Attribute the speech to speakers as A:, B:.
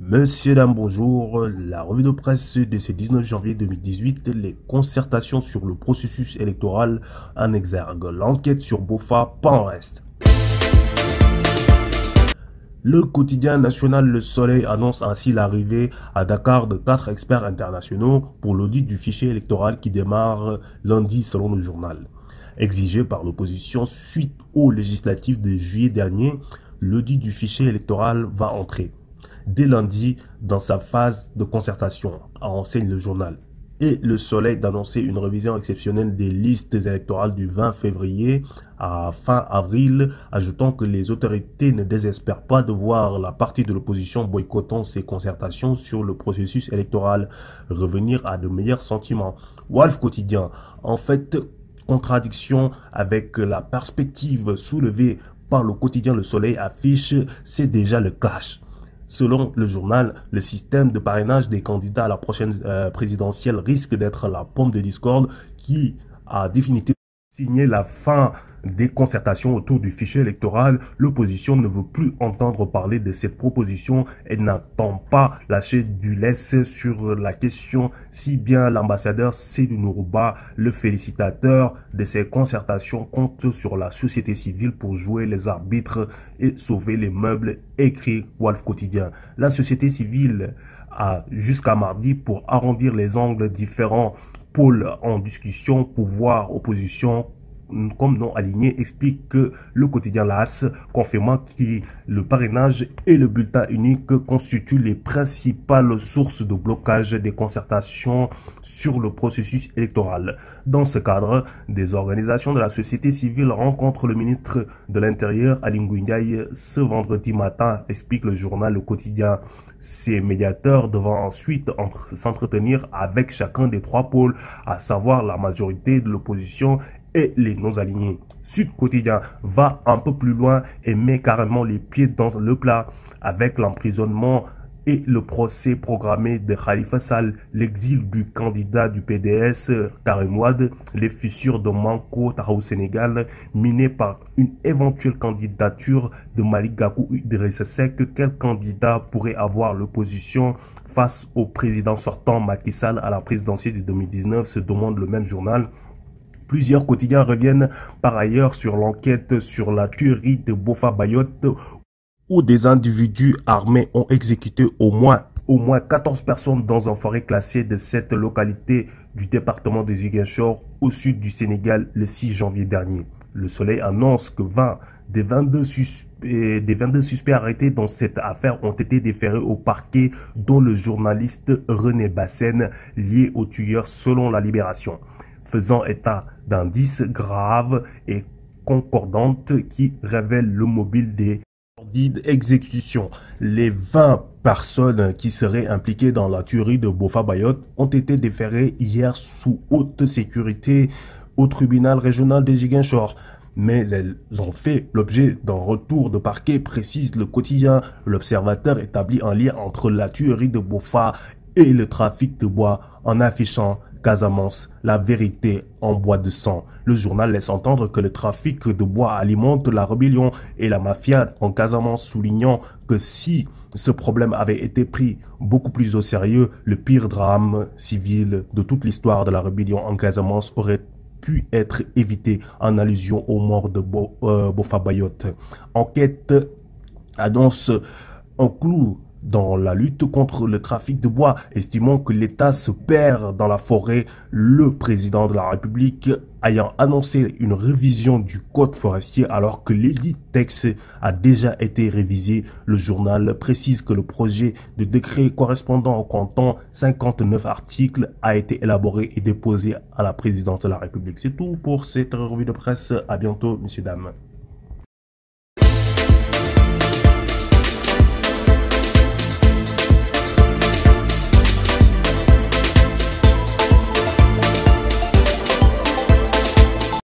A: Monsieur, dame, bonjour. La revue de presse de ce 19 janvier 2018, les concertations sur le processus électoral en exergue. L'enquête sur Boffa, pas en reste. Le quotidien national Le Soleil annonce ainsi l'arrivée à Dakar de 4 experts internationaux pour l'audit du fichier électoral qui démarre lundi selon le journal. Exigé par l'opposition suite aux législatives de juillet dernier, l'audit du fichier électoral va entrer dès lundi dans sa phase de concertation, enseigne le journal. Et Le Soleil d'annoncer une révision exceptionnelle des listes électorales du 20 février à fin avril, ajoutant que les autorités ne désespèrent pas de voir la partie de l'opposition boycottant ces concertations sur le processus électoral revenir à de meilleurs sentiments. Wolf Quotidien, en fait, contradiction avec la perspective soulevée par le quotidien Le Soleil affiche, c'est déjà le clash. Selon le journal, le système de parrainage des candidats à la prochaine présidentielle risque d'être la pomme de discorde qui a définitivement signé la fin des concertations autour du fichier électoral. L'opposition ne veut plus entendre parler de cette proposition et n'attend pas lâcher du lest sur la question, si bien l'ambassadeur Seydou Nourouba, le félicitateur de ces concertations, compte sur la société civile pour jouer les arbitres et sauver les meubles, écrit Wolf Quotidien. La société civile a jusqu'à mardi pour arrondir les angles différents pôles en discussion, pouvoir, opposition, comme non aligné, explique que le quotidien LAS, confirmant que le parrainage et le bulletin unique constituent les principales sources de blocage des concertations sur le processus électoral. Dans ce cadre, des organisations de la société civile rencontrent le ministre de l'Intérieur, Aly Ngouille Ndiaye, ce vendredi matin, explique le journal Le Quotidien. Ces médiateurs devant ensuite s'entretenir avec chacun des trois pôles, à savoir la majorité de l'opposition et les non-alignés. Sud Quotidien va un peu plus loin et met carrément les pieds dans le plat avec l'emprisonnement et le procès programmé de Khalifa Sall, l'exil du candidat du PDS Karim Wade, les fissures de Manko Tahaou Sénégal, minées par une éventuelle candidature de Malick Gakou Idrissa Seck. Quel candidat pourrait avoir l'opposition face au président sortant Macky Sall à la présidentielle de 2019, se demande le même journal. Plusieurs quotidiens reviennent par ailleurs sur l'enquête sur la tuerie de Boffa Bayotte où des individus armés ont exécuté au moins 14 personnes dans un forêt classée de cette localité du département de Ziguinchor au sud du Sénégal le 6 janvier dernier. Le Soleil annonce que 20 des 22 suspects arrêtés dans cette affaire ont été déférés au parquet, dont le journaliste René Bassène, lié aux tueurs selon la Libération, faisant état d'indices graves et concordantes qui révèlent le mobile des exécutions. Les 20 personnes qui seraient impliquées dans la tuerie de Boffa Bayotte ont été déférées hier sous haute sécurité au tribunal régional de Ziguinchor. Mais elles ont fait l'objet d'un retour de parquet, précise le quotidien. L'observateur établit un lien entre la tuerie de Boffa et le trafic de bois en affichant Casamance, la vérité en bois de sang. Le journal laisse entendre que le trafic de bois alimente la rébellion et la mafia en Casamance, soulignant que si ce problème avait été pris beaucoup plus au sérieux, le pire drame civil de toute l'histoire de la rébellion en Casamance aurait pu être évité, en allusion aux morts de Boffa Bayotte. Enquête annonce un clou dans la lutte contre le trafic de bois, estimant que l'État se perd dans la forêt. Le président de la République ayant annoncé une révision du code forestier alors que l'édit texte a déjà été révisé. Le journal précise que le projet de décret correspondant au canton 59 articles a été élaboré et déposé à la présidence de la République. C'est tout pour cette revue de presse. À bientôt, messieurs, dames.